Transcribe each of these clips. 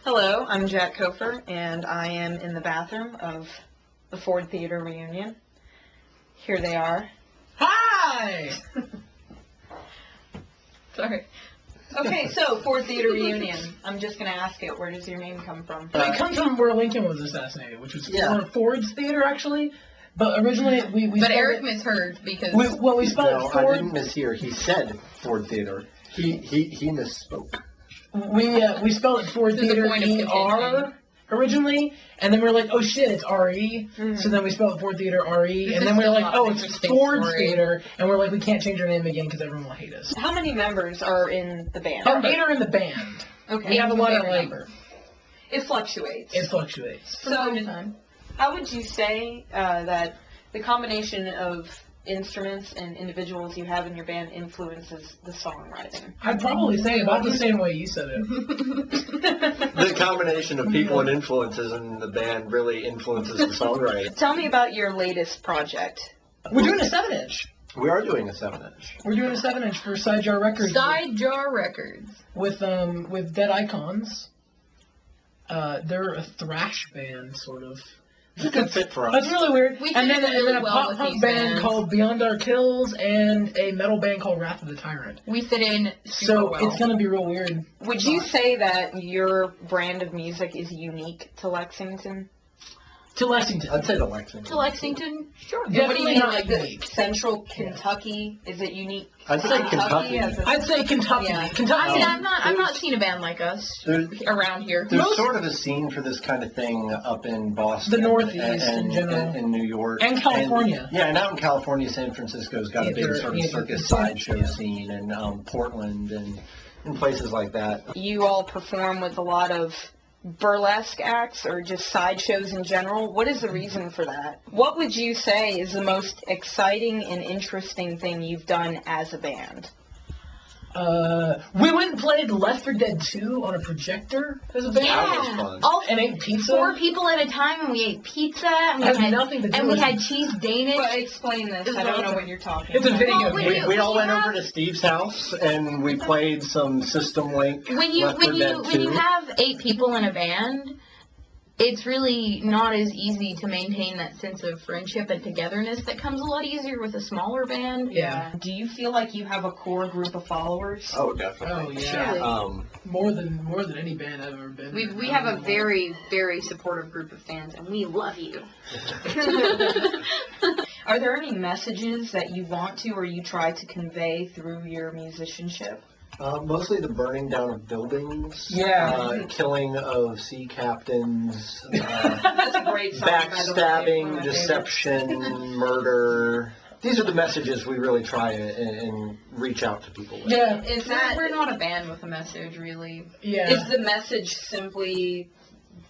Hello, I'm Jack Cofer, and I am in the bathroom of the Ford Theater reunion. Here they are. Hi! Sorry. Okay, so Ford Theater reunion. I'm just going to ask it. Where does your name come from? It comes from where Lincoln was assassinated, which was Ford's Theater, actually. But originally, we But Eric misheard because... we spelled No, Ford... I didn't mishear. He said Ford Theater. He misspoke. We spelled it Ford This is a Theater point of E-R contention. originally, and then we were like, oh shit, it's R-E. So then we spelled Ford Theater R-E, This and is then we were still like, not oh, an it's interesting Ford's story. Theater, and we're like, we can't change our name again because everyone will hate us. How many members are in the band? 8 are in the band. Okay. We have a lot of, like, number. It fluctuates. it fluctuates. From time to time. How would you say that the combination of instruments and individuals you have in your band influences the songwriting? I'd probably say about the same way you said it. The combination of people and influences in the band really influences the songwriting. Tell me about your latest project. We're doing a 7-inch. We are doing a 7-inch. We're doing a 7-inch for Side Jar Records. Side Jar Records. With Dead Icons. They're a thrash band, sort of. It's a good fit for us. That's really weird. We And fit then really a well pop with punk these band bands. called Beyond Our Kills and a metal band called Wrath of the Tyrant. We fit in super So well. it's gonna be real weird. Would you say that your brand of music is unique to Lexington? To Lexington. I'd say to Lexington. To Lexington? Sure. What do you Definitely mean, not like unique. Central Kentucky? Is it unique? I'd say Kentucky. as a- I'd say Kentucky. Yeah. Kentucky. I mean, I've not seen a band like us There- around here. There's sort of a scene for this kind of thing up in Boston. The Northeast and, in general. in New York. And California. And out in California, San Francisco's got a big Theater, sort of yeah, circus yeah. sideshow scene, and Portland and places like that. You all perform with a lot of burlesque acts or just sideshows in general. What is the reason for that? What would you say is the most exciting and interesting thing you've done as a band? We went and played Left 4 Dead 2 on a projector as a band. That was fun. All And ate pizza. 4 people at a time, and we ate pizza, and we Has had nothing to do and we with- had cheese Danish. But explain this. I don't know what you're talking It's a about. video Well, when game. you- We all went have- over to Steve's house and we played some System Link. when you Left 4 when Dead you 2. when you have 8 people in a band, it's really not as easy to maintain that sense of friendship and togetherness that comes a lot easier with a smaller band. Yeah. Do you feel like you have a core group of followers? Oh, definitely. Oh, yeah. Surely. More than any band I've ever been. We have a very, very supportive group of fans, and we love you. Are there any messages that you want to or you try to convey through your musicianship? Mostly the burning down of buildings. Yeah. Killing of sea captains. That's a great song, by the way. One of Backstabbing, my deception, murder. These are the messages we really try and reach out to people with. Yeah. Is that We're not a band with a message, really. Yeah. is the message simply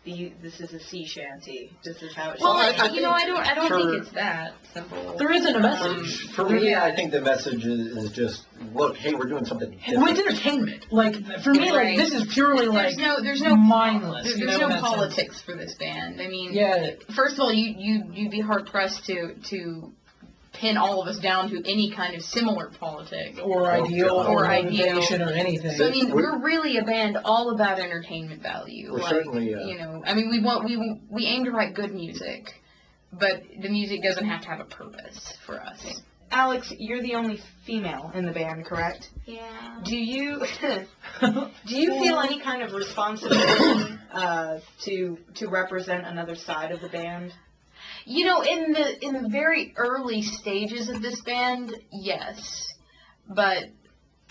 this is a sea shanty? This is how it should Well, I I don't for- think it's that simple. There isn't a message. For me, I think the message is just, look, hey, we're doing something Well, it's different. entertainment. Like, for me, Right. like, this is purely, like, there's no mindless. There's you know, no in that sense. politics for this band. I mean, Yeah. first of all, you'd be hard pressed to pin all of us down to any kind of similar politics. Or ideal, God. or Or ideal. motivation, or anything. So I mean, We're- we're really a band all about entertainment value. We're like, certainly, you know, I mean, we aim to write good music, but the music doesn't have to have a purpose for us. Alex, you're the only female in the band, correct? Yeah. Do you feel any kind of responsibility to represent another side of the band? You know, in the very early stages of this band, yes, but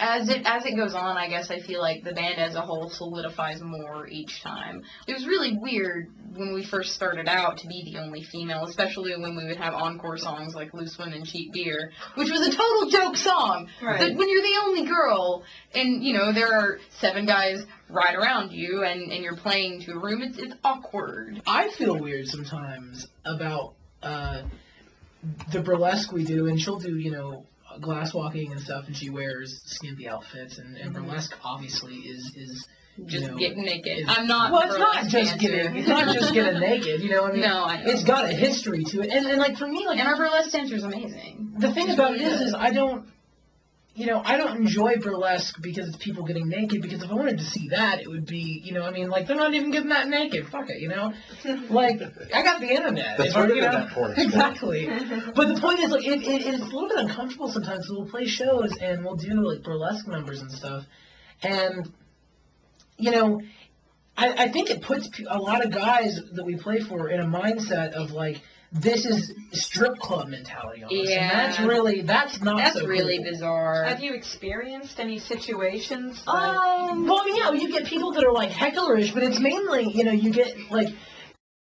as it goes on, I guess I feel like the band as a whole solidifies more each time. It was really weird when we first started out to be the only female, especially when we would have encore songs like Loose Women, Cheap Beer, which was a total joke song. Right. But when you're the only girl, and, you know, there are 7 guys right around you, and you're playing to a room, it's awkward. I feel weird sometimes about the burlesque we do, and she'll do, you know, glass walking and stuff, and she wears skimpy outfits, and burlesque obviously is Just know, get naked. is- I'm not. Well, it's not burlesque just dancer. getting, it's not just getting naked, you know. I mean, No, I know. it's got a history to it, and like for me, like And our burlesque dancer's amazing. the thing She's about really it is good. I don't. you know, I don't enjoy burlesque because it's people getting naked, because if I wanted to see that, it would be, you know, I mean, like, they're not even getting that naked. Fuck it, you know? Like, I got the internet. That's If I- what you know, that porn. exactly. But the point is, like, it's a little bit uncomfortable sometimes. So we'll play shows and we'll do, like, burlesque numbers and stuff. And, you know, I think it puts a lot of guys that we play for in a mindset of, like, this is strip club mentality almost. Yeah. And that's not That's so really cool. bizarre. Have you experienced any situations? Well, I mean, yeah, you get people that are, like, hecklerish, but it's mainly, you know, you get, like,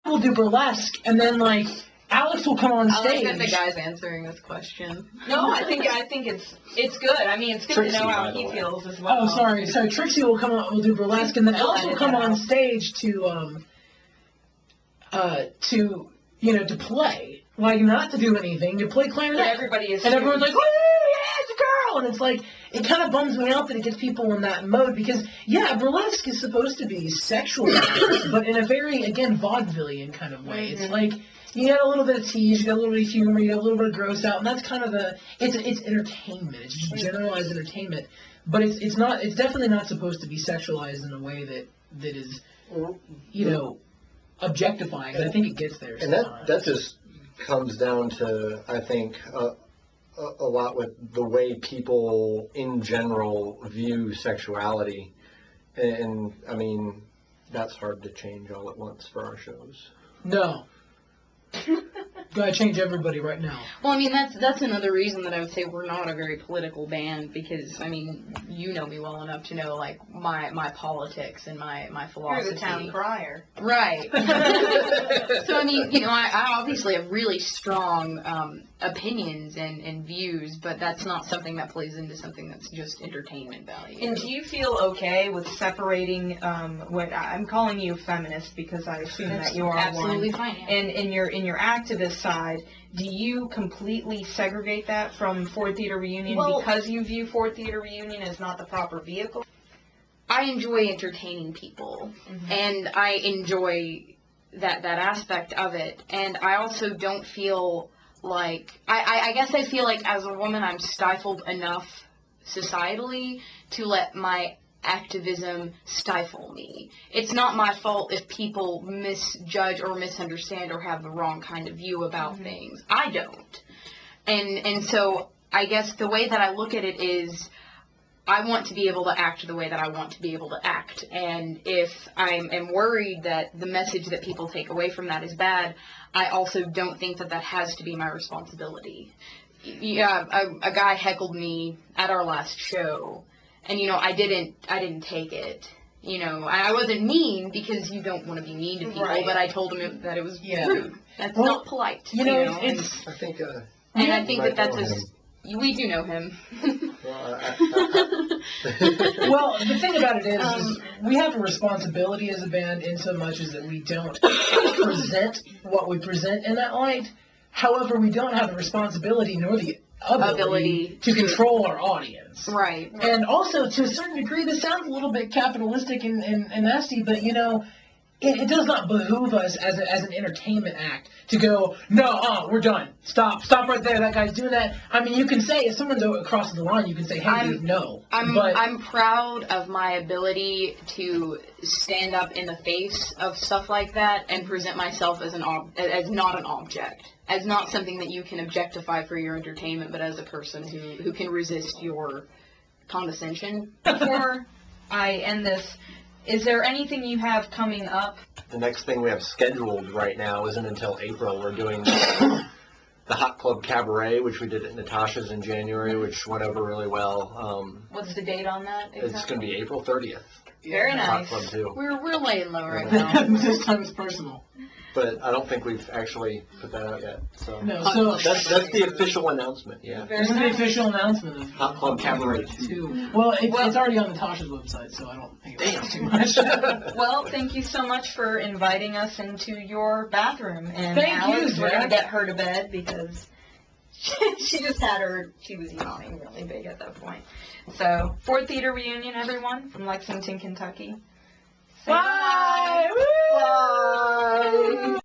we'll do burlesque, and then, like, Alex will come on I like stage. that the guy's answering this question. No, I think it's good. I mean, it's good Trixie, to know how by the he way. feels as well. Oh, sorry. So Trixie will come on, will do burlesque, and then Alex will come on stage to, you know, to play. Like, not to do anything, to play But clarinet. everybody is. And everyone's like, woo, yeah, it's a girl! And it's like, it kind of bums me out that it gets people in that mode, because, yeah, burlesque is supposed to be sexualized, but in a very, again, vaudevillian kind of way. It's like, you got a little bit of tease, you got a little bit of humor, you got a little bit of gross out, and that's kind of it's entertainment. It's just generalized entertainment. But it's definitely not supposed to be sexualized in a way that is, you know, objectifying. And I think it gets there And sometimes. that just comes down to, I think, a lot with the way people in general view sexuality. And I mean, that's hard to change all at once for our shows. No. Gotta change everybody right now. Well, I mean, that's another reason that I would say we're not a very political band, because, I mean, you know me well enough to know, like, my politics and my philosophy. You're the town crier. Right. So, I mean, you know, I obviously have really strong opinions and views, but that's not something that plays into something that's just entertainment value. And do you feel okay with separating what I'm calling you feminist, because I assume that you are absolutely one. fine. Yeah. And in your activist side, do you completely segregate that from Ford Theater Reunion because you view Ford Theater Reunion as not the proper vehicle? I enjoy entertaining people, and I enjoy that aspect of it, and I also don't feel like, I guess I feel like as a woman I'm stifled enough societally to let my activism stifle me. It's not my fault if people misjudge or misunderstand or have the wrong kind of view about things. I don't. And so I guess the way that I look at it is, I want to be able to act the way that I want to be able to act. And if I am worried that the message that people take away from that is bad, I also don't think that has to be my responsibility. Yeah, a guy heckled me at our last show, and, you know, I didn't take it. You know, I wasn't mean, because you don't want to be mean to people, but I told him that it was rude. That's not polite. You know, it's... I think, and I think might that's know him. we do know him. Well, Well, the thing about it is we have a responsibility as a band in so much as that we don't present what we present in that light. However, we don't have the responsibility nor the ability to control our audience. Right. And also, to a certain degree, this sounds a little bit capitalistic and nasty, but, you know, it does not behoove us as an entertainment act to go, no, we're done. Stop right there. That guy's doing that. I mean, you can say, if someone's across the line, you can say, hey, dude, no. I'm proud of my ability to stand up in the face of stuff like that and present myself as as not an object, as not something that you can objectify for your entertainment, but as a person who can resist your condescension. Before I end this, is there anything you have coming up? the next thing we have scheduled right now isn't until April. We're doing the Hot Club Cabaret, which we did at Natasha's in January, which went over really well. What's the date on that? It's going to be April 30th. Very Hot nice. Club 2. We're laying low right now. This time it's personal. But I don't think we've actually put that out yet. So No, so that's the official announcement, yeah. this is the official announcement of Hot Club Cabaret 2. Well, it's already on Natasha's website, so I don't think it's too much. Well, thank you so much for inviting us into your bathroom. And Thank Alex, you, we're going to Jack. get her to bed because she was yawning really big at that point. So, Ford Theater Reunion, everyone, from Lexington, Kentucky. Say Bye! bye. Woo! Bye.